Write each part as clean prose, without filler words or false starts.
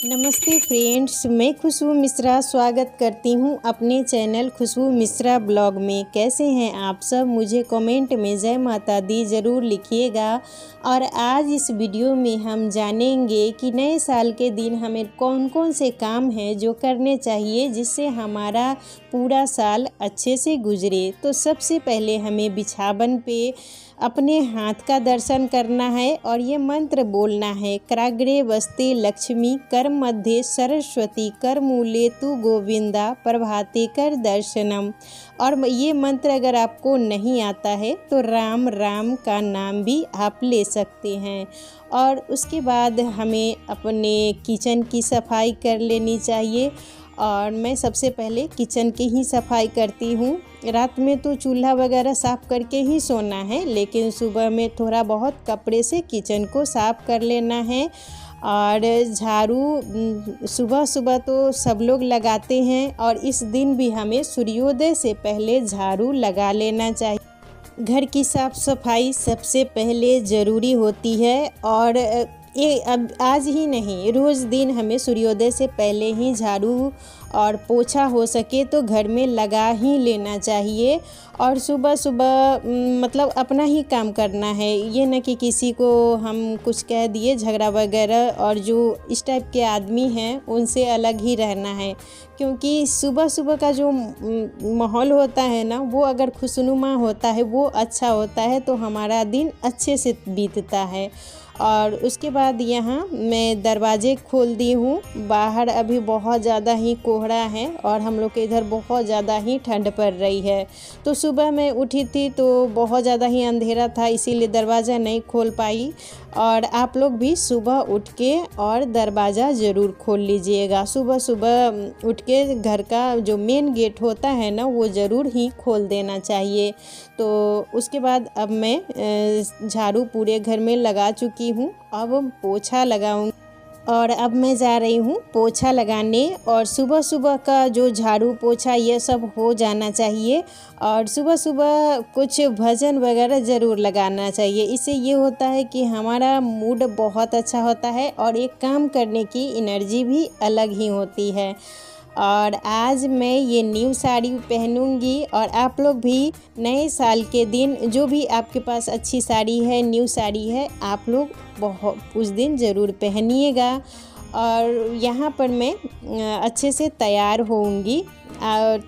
नमस्ते फ्रेंड्स, मैं खुशबू मिश्रा स्वागत करती हूं अपने चैनल खुशबू मिश्रा ब्लॉग में। कैसे हैं आप सब? मुझे कमेंट में जय माता दी ज़रूर लिखिएगा। और आज इस वीडियो में हम जानेंगे कि नए साल के दिन हमें कौन कौन से काम हैं जो करने चाहिए जिससे हमारा पूरा साल अच्छे से गुजरे। तो सबसे पहले हमें बिछावन पे अपने हाथ का दर्शन करना है और ये मंत्र बोलना है, कराग्रे वस्ते लक्ष्मी कर मध्य सरस्वती कर मूले तु गोविंदा प्रभाते कर दर्शनम। और ये मंत्र अगर आपको नहीं आता है तो राम राम का नाम भी आप ले सकते हैं। और उसके बाद हमें अपने किचन की सफाई कर लेनी चाहिए। और मैं सबसे पहले किचन की ही सफाई करती हूँ। रात में तो चूल्हा वगैरह साफ़ करके ही सोना है, लेकिन सुबह में थोड़ा बहुत कपड़े से किचन को साफ़ कर लेना है। और झाड़ू सुबह सुबह तो सब लोग लगाते हैं और इस दिन भी हमें सूर्योदय से पहले झाड़ू लगा लेना चाहिए। घर की साफ़ सफाई सबसे पहले ज़रूरी होती है और ये अब आज ही नहीं, रोज़ दिन हमें सूर्योदय से पहले ही झाड़ू और पोछा हो सके तो घर में लगा ही लेना चाहिए। और सुबह सुबह मतलब अपना ही काम करना है, ये न कि किसी को हम कुछ कह दिए झगड़ा वगैरह। और जो इस टाइप के आदमी हैं उनसे अलग ही रहना है, क्योंकि सुबह सुबह का जो माहौल होता है ना, वो अगर खुशनुमा होता है, वो अच्छा होता है तो हमारा दिन अच्छे से बीतता है। और उसके बाद यहाँ मैं दरवाजे खोल दी हूँ। बाहर अभी बहुत ज़्यादा ही कोहरा है और हम लोग के इधर बहुत ज़्यादा ही ठंड पड़ रही है। तो सुबह मैं उठी थी तो बहुत ज़्यादा ही अंधेरा था, इसीलिए दरवाज़ा नहीं खोल पाई। और आप लोग भी सुबह उठ के और दरवाज़ा ज़रूर खोल लीजिएगा। सुबह सुबह उठ के घर का जो मेन गेट होता है ना, वो ज़रूर ही खोल देना चाहिए। तो उसके बाद अब मैं झाड़ू पूरे घर में लगा चुकी हूँ। अब पोछा लगाऊंगी और अब मैं जा रही हूँ पोछा लगाने। और सुबह सुबह का जो झाड़ू पोछा ये सब हो जाना चाहिए। और सुबह सुबह कुछ भजन वगैरह ज़रूर लगाना चाहिए। इससे ये होता है कि हमारा मूड बहुत अच्छा होता है और एक काम करने की एनर्जी भी अलग ही होती है। और आज मैं ये न्यू साड़ी पहनूंगी और आप लोग भी नए साल के दिन जो भी आपके पास अच्छी साड़ी है, न्यू साड़ी है, आप लोग बहुत उस दिन ज़रूर पहनिएगा। और यहाँ पर मैं अच्छे से तैयार होऊंगी।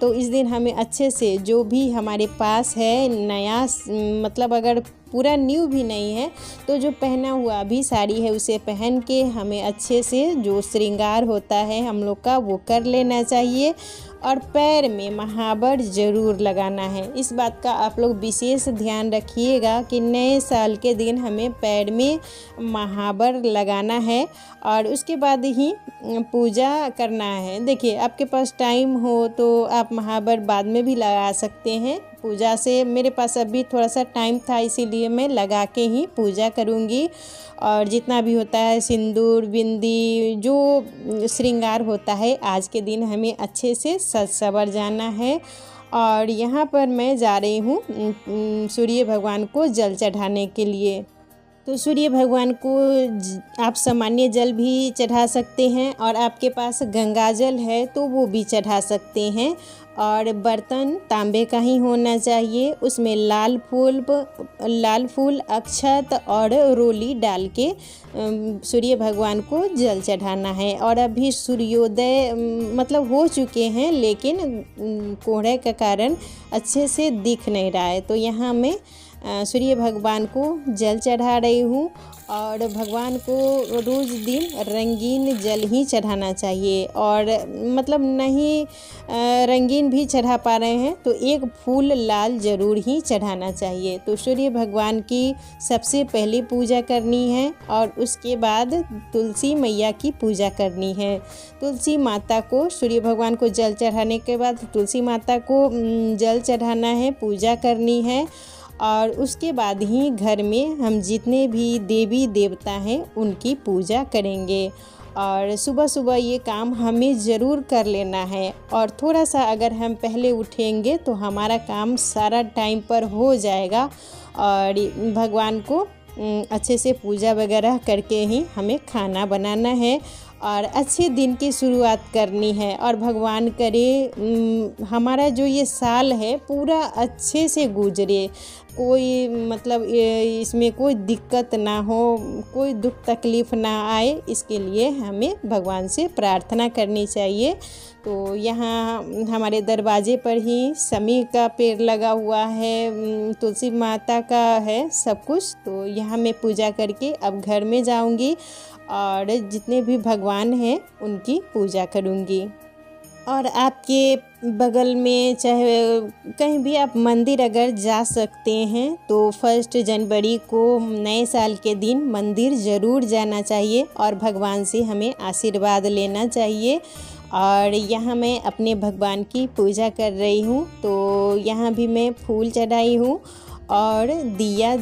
तो इस दिन हमें अच्छे से जो भी हमारे पास है नया, मतलब अगर पूरा न्यू भी नहीं है तो जो पहना हुआ भी साड़ी है उसे पहन के हमें अच्छे से जो श्रृंगार होता है हम लोग का वो कर लेना चाहिए। और पैर में महावर ज़रूर लगाना है। इस बात का आप लोग विशेष ध्यान रखिएगा कि नए साल के दिन हमें पैर में महावर लगाना है और उसके बाद ही पूजा करना है। देखिए, आपके पास टाइम हो तो आप महावर बाद में भी लगा सकते हैं। पूजा से मेरे पास अभी थोड़ा सा टाइम था, इसीलिए मैं लगा के ही पूजा करूँगी। और जितना भी होता है सिंदूर बिंदी जो श्रृंगार होता है, आज के दिन हमें अच्छे से सज सवर जाना है। और यहाँ पर मैं जा रही हूँ सूर्य भगवान को जल चढ़ाने के लिए। तो सूर्य भगवान को आप सामान्य जल भी चढ़ा सकते हैं और आपके पास गंगा जल है तो वो भी चढ़ा सकते हैं। और बर्तन तांबे का ही होना चाहिए, उसमें लाल फूल अक्षत और रोली डाल के सूर्य भगवान को जल चढ़ाना है। और अभी सूर्योदय मतलब हो चुके हैं, लेकिन कोहरे के कारण अच्छे से दिख नहीं रहा है। तो यहाँ मैं सूर्य भगवान को जल चढ़ा रही हूँ। और भगवान को रोज़ दिन रंगीन जल ही चढ़ाना चाहिए। और मतलब नहीं रंगीन भी चढ़ा पा रहे हैं तो एक फूल लाल ज़रूर ही चढ़ाना चाहिए। तो सूर्य भगवान की सबसे पहले पूजा करनी है और उसके बाद तुलसी मैया की पूजा करनी है। तुलसी माता को सूर्य भगवान को जल चढ़ाने के बाद तुलसी माता को जल चढ़ाना है, पूजा करनी है। और उसके बाद ही घर में हम जितने भी देवी देवता हैं उनकी पूजा करेंगे। और सुबह सुबह ये काम हमें ज़रूर कर लेना है। और थोड़ा सा अगर हम पहले उठेंगे तो हमारा काम सारा टाइम पर हो जाएगा। और भगवान को अच्छे से पूजा वगैरह करके ही हमें खाना बनाना है। और अच्छे दिन की शुरुआत करनी है। और भगवान करे हमारा जो ये साल है पूरा अच्छे से गुजरे, कोई मतलब इसमें कोई दिक्कत ना हो, कोई दुख तकलीफ़ ना आए, इसके लिए हमें भगवान से प्रार्थना करनी चाहिए। तो यहाँ हमारे दरवाजे पर ही समी का पेड़ लगा हुआ है, तुलसी माता का है सब कुछ। तो यहाँ मैं पूजा करके अब घर में जाऊँगी और जितने भी भगवान हैं उनकी पूजा करूँगी। और आपके बगल में चाहे कहीं भी आप मंदिर अगर जा सकते हैं तो 1 जनवरी को नए साल के दिन मंदिर ज़रूर जाना चाहिए और भगवान से हमें आशीर्वाद लेना चाहिए। और यहाँ मैं अपने भगवान की पूजा कर रही हूँ, तो यहाँ भी मैं फूल चढ़ाई हूँ और दिया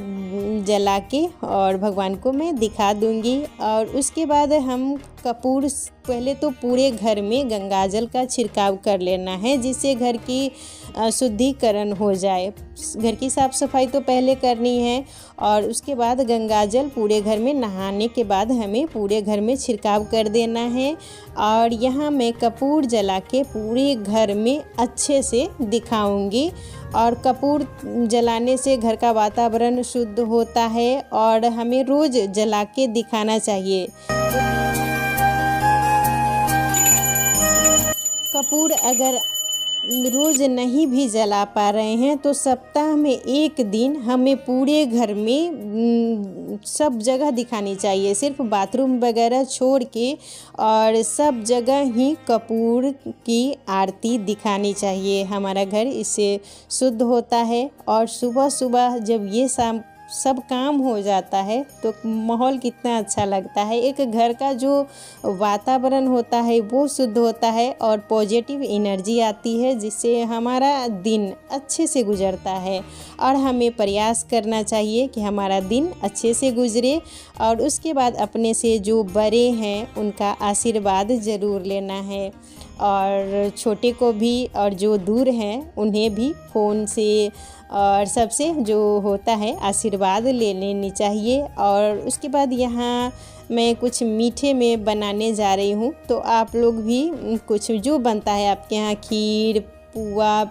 जला के और भगवान को मैं दिखा दूँगी। और उसके बाद हम कपूर पहले तो पूरे घर में गंगाजल का छिड़काव कर लेना है, जिससे घर की शुद्धिकरण हो जाए। घर की साफ़ सफाई तो पहले करनी है और उसके बाद गंगाजल पूरे घर में नहाने के बाद हमें पूरे घर में छिड़काव कर देना है। और यहाँ मैं कपूर जला के पूरे घर में अच्छे से दिखाऊंगी। और कपूर जलाने से घर का वातावरण शुद्ध होता है और हमें रोज़ जला के दिखाना चाहिए। कपूर अगर रोज़ नहीं भी जला पा रहे हैं तो सप्ताह में एक दिन हमें पूरे घर में सब जगह दिखानी चाहिए, सिर्फ बाथरूम वगैरह छोड़ के और सब जगह ही कपूर की आरती दिखानी चाहिए। हमारा घर इससे शुद्ध होता है और सुबह सुबह जब ये सब काम हो जाता है तो माहौल कितना अच्छा लगता है। एक घर का जो वातावरण होता है वो शुद्ध होता है और पॉजिटिव एनर्जी आती है, जिससे हमारा दिन अच्छे से गुजरता है। और हमें प्रयास करना चाहिए कि हमारा दिन अच्छे से गुजरे और उसके बाद अपने से जो बड़े हैं उनका आशीर्वाद ज़रूर लेना है। और छोटे को भी और जो दूर हैं उन्हें भी फ़ोन से और सबसे जो होता है आशीर्वाद ले लेनी चाहिए। और उसके बाद यहाँ मैं कुछ मीठे में बनाने जा रही हूँ, तो आप लोग भी कुछ जो बनता है आपके यहाँ खीर पुआ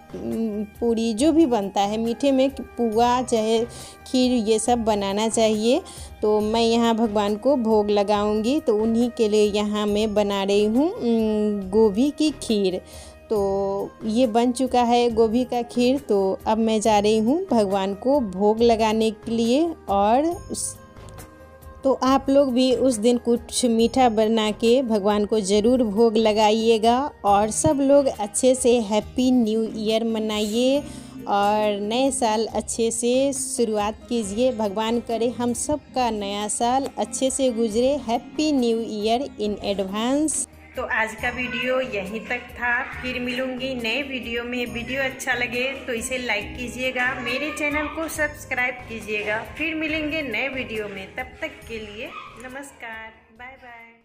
पूरी जो भी बनता है मीठे में, पुआ चाहे खीर ये सब बनाना चाहिए। तो मैं यहाँ भगवान को भोग लगाऊंगी, तो उन्हीं के लिए यहाँ मैं बना रही हूँ गोभी की खीर। तो ये बन चुका है गोभी का खीर, तो अब मैं जा रही हूँ भगवान को भोग लगाने के लिए। और तो आप लोग भी उस दिन कुछ मीठा बना के भगवान को ज़रूर भोग लगाइएगा और सब लोग अच्छे से हैप्पी न्यू ईयर मनाइए और नए साल अच्छे से शुरुआत कीजिए। भगवान करे हम सब का नया साल अच्छे से गुजरे। Happy new year in advance. तो आज का वीडियो यहीं तक था, फिर मिलूंगी नए वीडियो में। वीडियो अच्छा लगे तो इसे लाइक कीजिएगा, मेरे चैनल को सब्सक्राइब कीजिएगा। फिर मिलेंगे नए वीडियो में, तब तक के लिए नमस्कार, बाय बाय।